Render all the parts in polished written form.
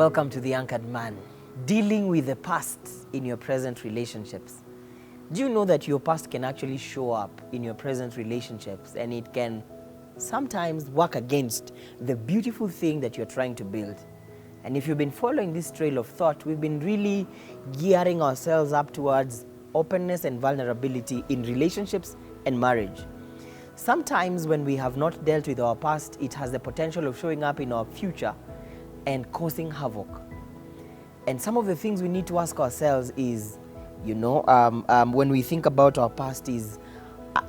Welcome to The Anchored Man, dealing with the past in your present relationships. Do you know that your past can actually show up in your present relationships, and it can sometimes work against the beautiful thing that you're trying to build? And if you've been following this trail of thought, we've been really gearing ourselves up towards openness and vulnerability in relationships and marriage. Sometimes when we have not dealt with our past, it has the potential of showing up in our future and causing havoc. And some of the things we need to ask ourselves is, when we think about our past,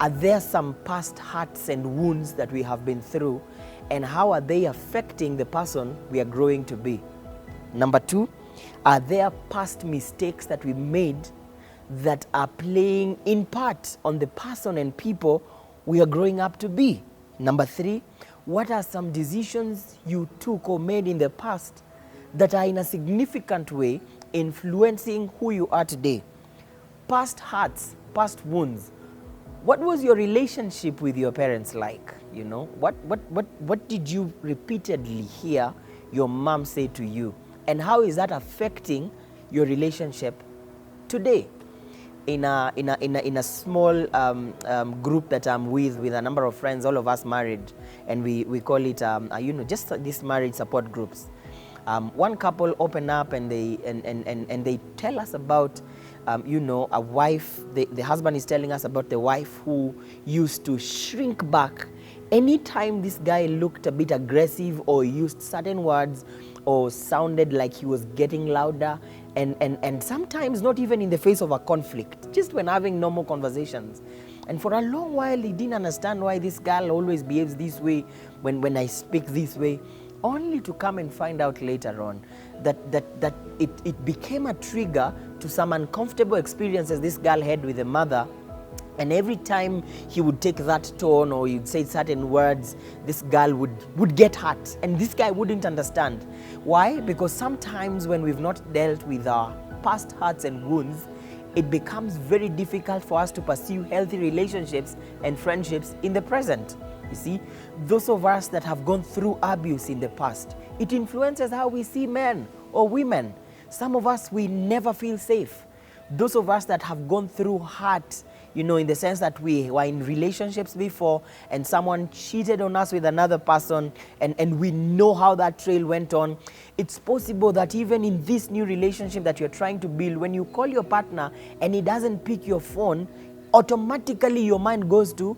are there some past hurts and wounds that we have been through, and how are they affecting the person we are growing to be? Number two, are there past mistakes that we made that are playing in part on the person and people we are growing up to be? Number three, what are some decisions you took or made in the past that are in a significant way influencing who you are today? Past hurts, past wounds. What was your relationship with your parents like? What did you repeatedly hear your mom say to you? And how is that affecting your relationship today? In a small group that I'm with a number of friends, all of us married, and we call it just these marriage support groups. One couple open up and they tell us about a wife. The husband is telling us about the wife who used to shrink back anytime this guy looked a bit aggressive or used certain words or sounded like he was getting louder, and sometimes not even in the face of a conflict, just when having normal conversations. And for a long while he didn't understand why this girl always behaves this way when I speak this way, only to come and find out later on that it became a trigger to some uncomfortable experiences this girl had with the mother. And every time he would take that tone or he'd say certain words, this girl would get hurt. And this guy wouldn't understand. Why? Because sometimes when we've not dealt with our past hurts and wounds, it becomes very difficult for us to pursue healthy relationships and friendships in the present. You see, those of us that have gone through abuse in the past, it influences how we see men or women. Some of us, we never feel safe. Those of us that have gone through hurt, in the sense that we were in relationships before and someone cheated on us with another person, and we know how that trail went on. It's possible that even in this new relationship that you're trying to build, when you call your partner and he doesn't pick your phone, automatically your mind goes to,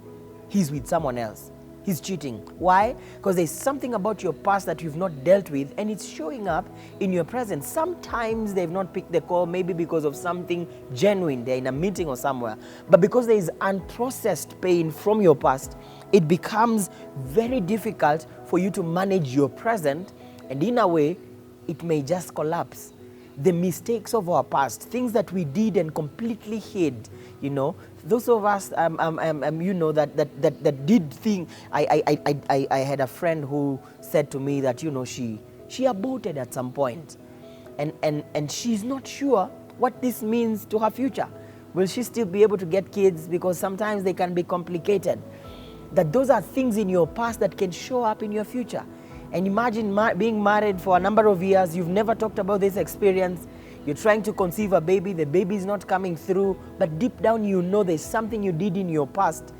he's with someone else. He's cheating. Why? Because there's something about your past that you've not dealt with, and it's showing up in your present. Sometimes they've not picked the call, maybe because of something genuine. They're in a meeting or somewhere. But because there is unprocessed pain from your past, it becomes very difficult for you to manage your present, and in a way, it may just collapse. The mistakes of our past, things that we did and completely hid, those of us, that did things. I had a friend who said to me that, she aborted at some point, and she's not sure what this means to her future. Will she still be able to get kids? Because sometimes they can be complicated. That those are things in your past that can show up in your future. And imagine being married for a number of years, you've never talked about this experience, you're trying to conceive a baby, the baby is not coming through, but deep down there's something you did in your past.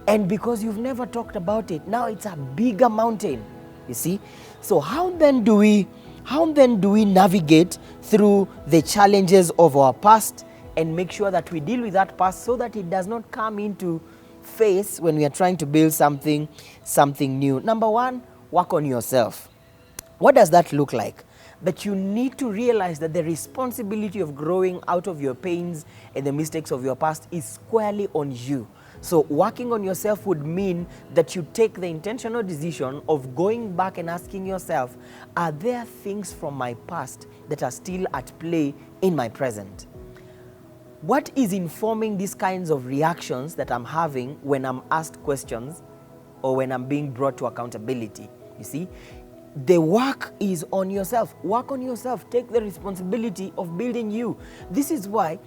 And because you've never talked about it, now it's a bigger mountain, you see? So how then do we navigate through the challenges of our past and make sure that we deal with that past so that it does not come into face when we are trying to build something new? Number one, work on yourself. What does that look like? That you need to realize that the responsibility of growing out of your pains and the mistakes of your past is squarely on you. So working on yourself would mean that you take the intentional decision of going back and asking yourself, are there things from my past that are still at play in my present? What is informing these kinds of reactions that I'm having when I'm asked questions or when I'm being brought to accountability? You see, the work is on yourself. Work on yourself. Take the responsibility of building you. This is why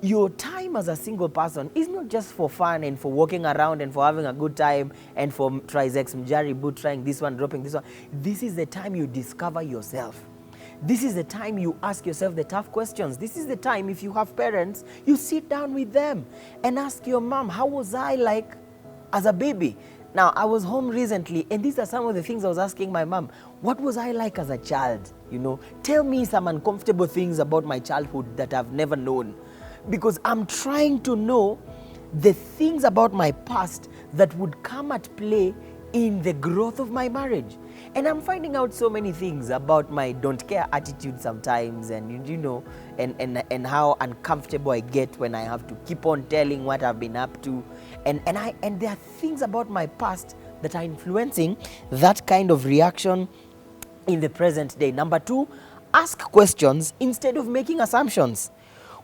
your time as a single person is not just for fun and for walking around and for having a good time and for trisex mjari boot, trying this one, dropping this one. This is the time you discover yourself. This is the time you ask yourself the tough questions. This is the time, if you have parents, you sit down with them and ask your mom, how was I like as a baby? Now, I was home recently, and these are some of the things I was asking my mom. What was I like as a child? Tell me some uncomfortable things about my childhood that I've never known. Because I'm trying to know the things about my past that would come at play in the growth of my marriage. And I'm finding out so many things about my don't care attitude sometimes, and and how uncomfortable I get when I have to keep on telling what I've been up to. And there are things about my past that are influencing that kind of reaction in the present day. Number 2, ask questions instead of making assumptions.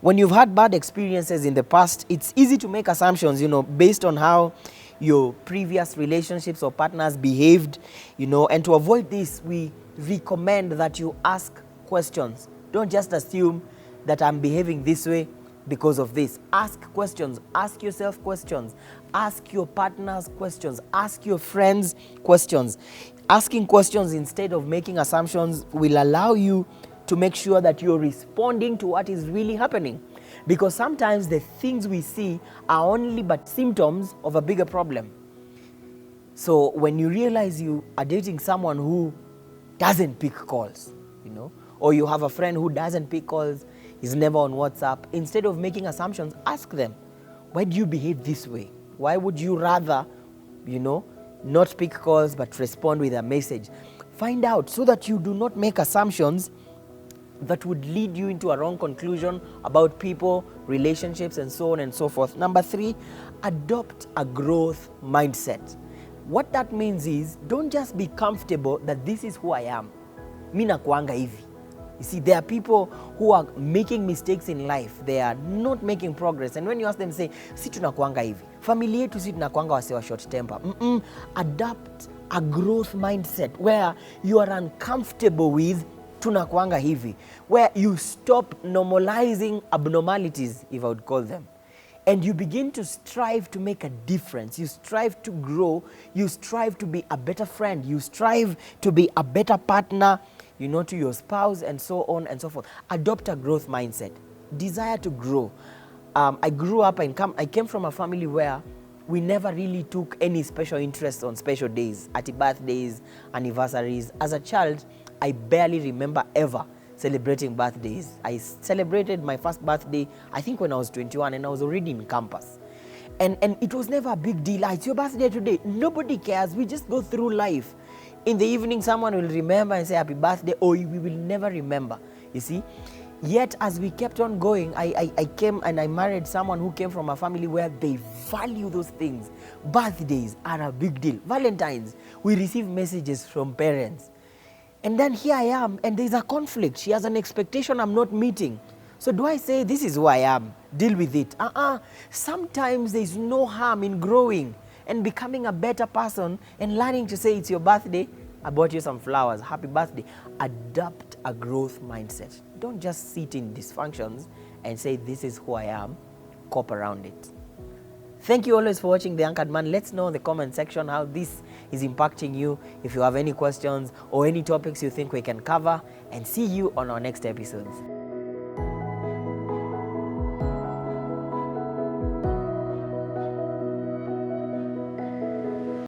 When you've had bad experiences in the past, it's easy to make assumptions, based on how your previous relationships or partners behaved, and to avoid this, we recommend that you ask questions. Don't just assume that I'm behaving this way because of this. Ask questions. Ask yourself questions. Ask your partners questions. Ask your friends questions. Asking questions instead of making assumptions will allow you to make sure that you're responding to what is really happening. Because sometimes the things we see are only but symptoms of a bigger problem. So when you realize you are dating someone who doesn't pick calls, or you have a friend who doesn't pick calls, is never on WhatsApp, instead of making assumptions, ask them, why do you behave this way? Why would you rather, not pick calls but respond with a message? Find out so that you do not make assumptions that would lead you into a wrong conclusion about people, relationships, and so on and so forth. Number 3, adopt a growth mindset. What that means is, don't just be comfortable that this is who I am. Mi nakuanga hivi. You see, there are people who are making mistakes in life. They are not making progress. And when you ask them, say, si tunakuanga hivi. Familia yetu si tunakuanga wase wa short temper. Adopt a growth mindset where you are uncomfortable with tunakuanga hivi, where you stop normalizing abnormalities, if I would call them, and you begin to strive to make a difference. You strive to grow. You strive to be a better friend. You strive to be a better partner, to your spouse, and so on and so forth. Adopt a growth mindset. Desire to grow. I grew up and I came from a family where we never really took any special interest on special days, at birthdays, anniversaries. As a child, I barely remember ever celebrating birthdays. I celebrated my first birthday, I think when I was 21, and I was already in campus. And it was never a big deal. It's your birthday today. Nobody cares. We just go through life. In the evening, someone will remember and say happy birthday, or we will never remember. You see? Yet, as we kept on going, I came and I married someone who came from a family where they value those things. Birthdays are a big deal. Valentine's, we receive messages from parents. And then here I am, and there's a conflict. She has an expectation I'm not meeting. So do I say, this is who I am, deal with it? Sometimes there's no harm in growing and becoming a better person and learning to say, it's your birthday, I bought you some flowers, happy birthday. Adopt a growth mindset. Don't just sit in dysfunctions and say, this is who I am, cop around it. Thank you always for watching The Anchored Man. Let's know in the comment section how this is impacting you. If you have any questions or any topics you think we can cover, and see you on our next episodes.